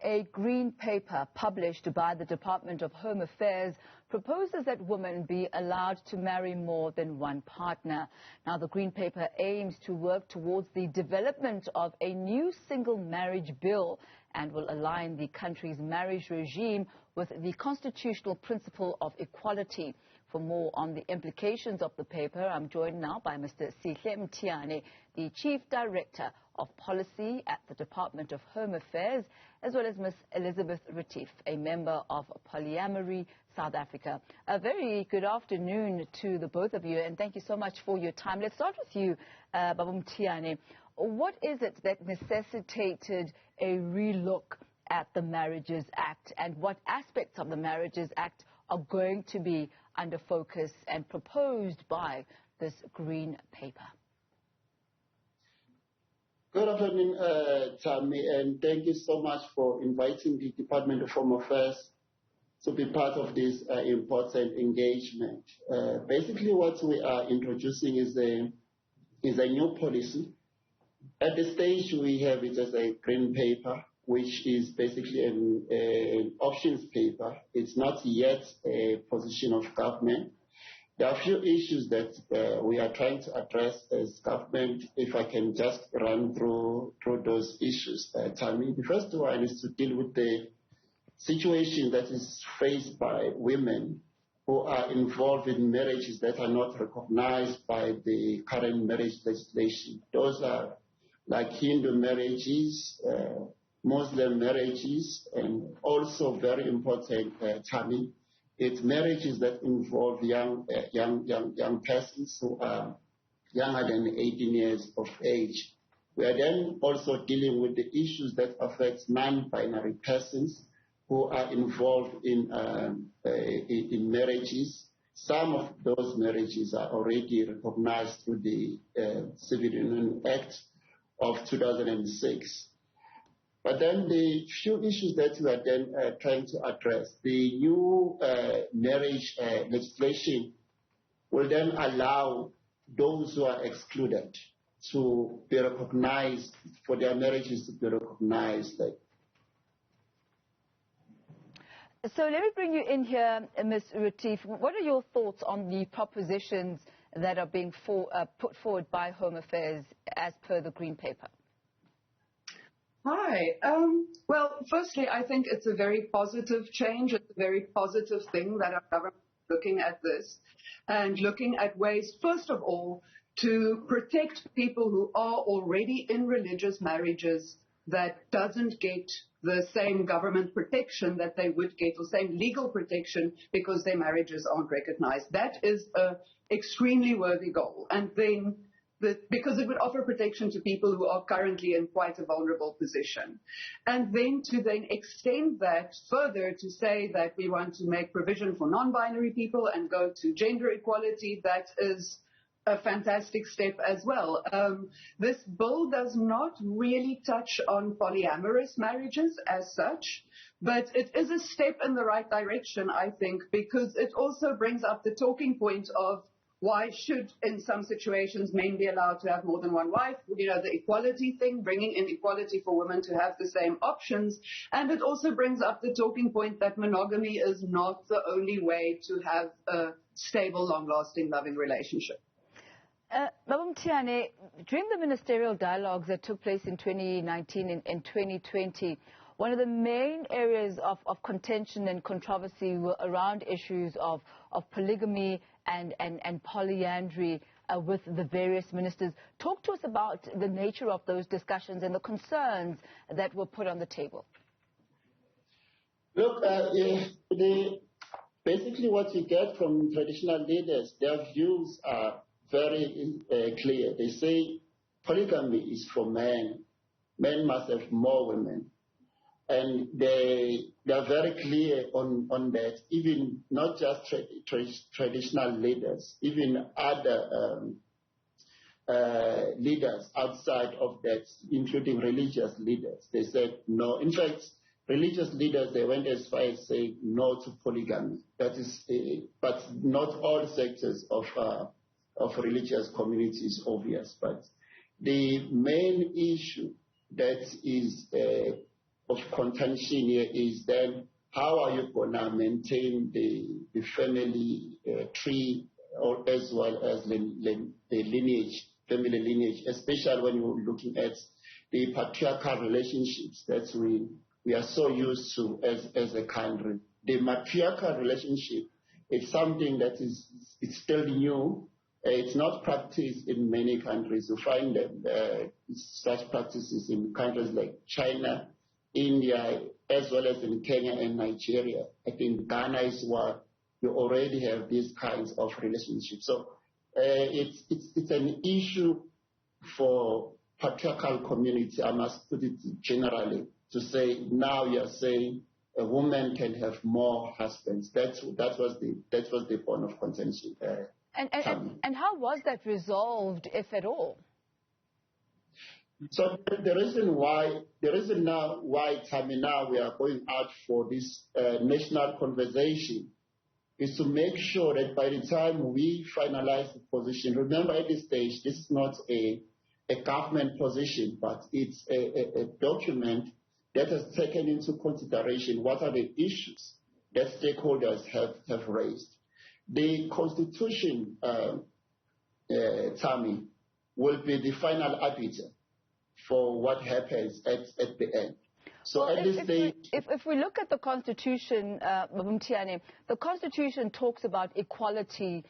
A green paper published by the Department of Home Affairs proposes that women be allowed to marry more than one partner. Now, the green paper aims to work towards the development of a new single marriage bill and will align the country's marriage regime with the constitutional principle of equality. For more on the implications of the paper, I'm joined now by Mr. Sihle Mthiyane, the Chief Director of Policy at the Department of Home Affairs, as well as Ms. Elizabeth Retief, a member of Polyamory South Africa. A very good afternoon to the both of you, and thank you so much for your time. Let's start with you, Babu Mthiyane. What is it that necessitated a relook at the Marriages Act, and what aspects of the Marriages Act are going to be under focus and proposed by this green paper? Good afternoon, Thami, and thank you so much for inviting the Department of Home Affairs to be part of this important engagement. Basically, what we are introducing is a new policy. At this stage, we have it as a green paper, which is basically an options paper. It's not yet a position of government. There are a few issues that we are trying to address as government. If I can just run through those issues, Thami. The first one is to deal with the situation that is faced by women who are involved in marriages that are not recognized by the current marriage legislation. Those are like Hindu marriages, Muslim marriages, and also very important, Thami, it's marriages that involve young persons who are younger than 18 years of age. We are then also dealing with the issues that affect non-binary persons who are involved in marriages. Some of those marriages are already recognized through the Civil Union Act of 2006. But then the few issues that we are then trying to address, the new marriage legislation will then allow those who are excluded to be recognized, for their marriages to be recognized. So let me bring you in here, Ms. Retief. What are your thoughts on the propositions that are being put forward by Home Affairs as per the Green Paper? Hi. Well, firstly, I think it's a very positive change. It's a very positive thing that our government is looking at this and looking at ways, first of all, to protect people who are already in religious marriages that doesn't get the same government protection that they would get, or same legal protection, because their marriages aren't recognized. That is an extremely worthy goal. And then because it would offer protection to people who are currently in quite a vulnerable position. And then to then extend that further to say that we want to make provision for non-binary people and go to gender equality, that is a fantastic step as well. This bill does not really touch on polyamorous marriages as such, but it is a step in the right direction, I think, because it also brings up the talking point of why should, in some situations, men be allowed to have more than one wife? You know, the equality thing, bringing in equality for women to have the same options. And it also brings up the talking point that monogamy is not the only way to have a stable, long-lasting, loving relationship. Babu Mthiyane, during the ministerial dialogues that took place in 2019 and 2020, one of the main areas of contention and controversy were around issues of polygamy and polyandry with the various ministers. Talk to us about the nature of those discussions and the concerns that were put on the table. Look, basically what you get from traditional leaders, their views are very clear. They say polygamy is for men. Men must have more women. And they are very clear on that, even not just traditional leaders, even other leaders outside of that, including religious leaders. They said no. In fact, religious leaders, they went as far as saying no to polygamy. That is, but not all sectors of religious communities, obvious. But the main issue that is of contention here is then how are you going to maintain the family tree, or as well as the lineage, family lineage, especially when you're looking at the patriarchal relationships that we are so used to as a country. The matriarchal relationship is something that it's still new. It's not practiced in many countries. You find that such practices in countries like China, India, as well as in Kenya and Nigeria. I think Ghana is where you already have these kinds of relationships. So it's an issue for patriarchal community, I must put it generally, to say now you are saying a woman can have more husbands. That was the point of contention. And how was that resolved, if at all? So the reason now why Thami, now we are going out for this national conversation is to make sure that by the time we finalize the position, remember at this stage, this is not a government position, but it's a document that has taken into consideration what are the issues that stakeholders have raised. The Constitution, Thami, will be the final arbiter for what happens at the end. So well, at this stage, if we look at the Constitution, Mthiyane, the Constitution talks about equality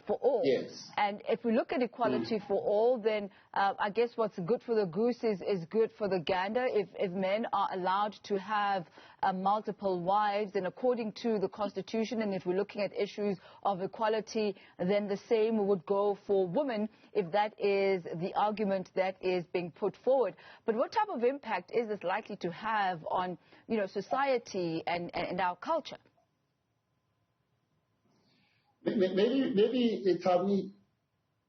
for all. yes. And if we look at equality for all, then I guess what's good for the goose is good for the gander. If men are allowed to have multiple wives, then according to the Constitution, and if we're looking at issues of equality, then the same would go for women, if that is the argument that is being put forward. But what type of impact is this likely to have on, society and our culture? Maybe tell me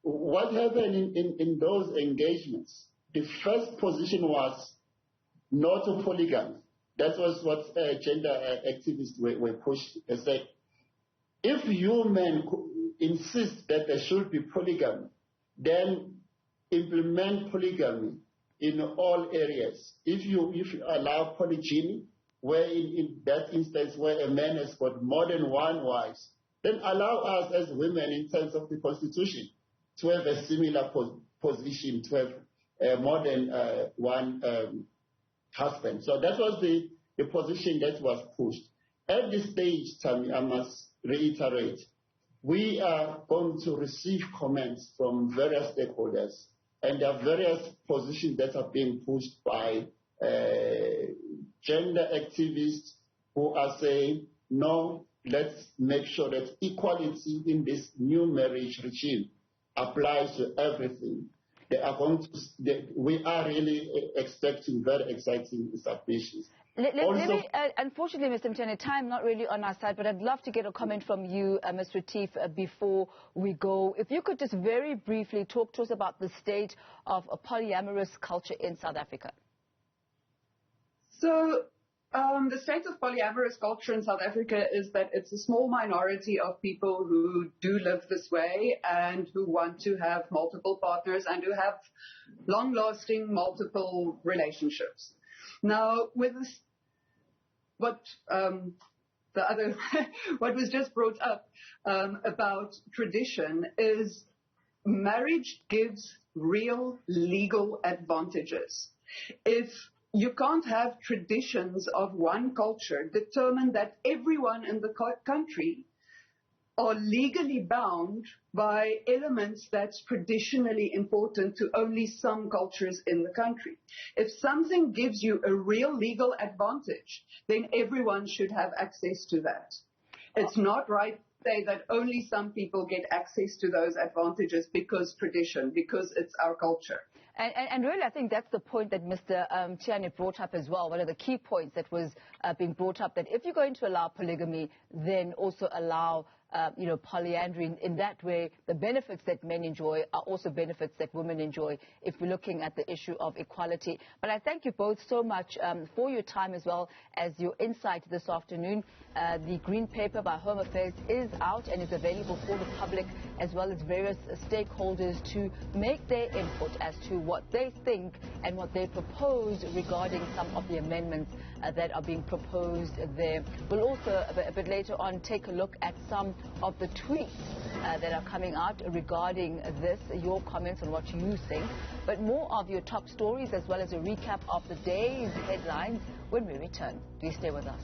what happened in those engagements. The first position was not to polygamy. That was what gender activists were pushed. They said, if you men insist that there should be polygamy, then implement polygamy in all areas. If you allow polygyny, where in that instance where a man has got more than one wife, then allow us as women in terms of the Constitution to have a similar position, to have more than one husband. So that was the position that was pushed. At this stage, Thami, I must reiterate, we are going to receive comments from various stakeholders, and there are various positions that are being pushed by gender activists who are saying, no, let's make sure that equality in this new marriage regime applies to everything. We are really expecting very exciting submissions. Unfortunately, Mr. Mthiyane, time not really on our side, but I'd love to get a comment from you, Ms. Retief, before we go. If you could just very briefly talk to us about the state of a polyamorous culture in South Africa. So, the state of polyamorous culture in South Africa is that it's a small minority of people who do live this way and who want to have multiple partners and who have long-lasting multiple relationships. Now, with this, what was just brought up about tradition is marriage gives real legal advantages. If you can't have traditions of one culture determine that everyone in the country are legally bound by elements that's traditionally important to only some cultures in the country. If something gives you a real legal advantage, then everyone should have access to that. It's not right to say that only some people get access to those advantages because tradition, because it's our culture. And really, I think that's the point that Mr. Mthiyane brought up as well. One of the key points that was being brought up, that if you're going to allow polygamy, then also allow polyandry. In that way, the benefits that men enjoy are also benefits that women enjoy if we're looking at the issue of equality. But I thank you both so much for your time as well as your insight this afternoon. The Green Paper by Home Affairs is out and is available for the public as well as various stakeholders to make their input as to what they think and what they propose regarding some of the amendments that are being proposed there. We'll also, a bit later on, take a look at some of the tweets that are coming out regarding this, your comments on what you think, but more of your top stories as well as a recap of the day's headlines when we return. Do stay with us.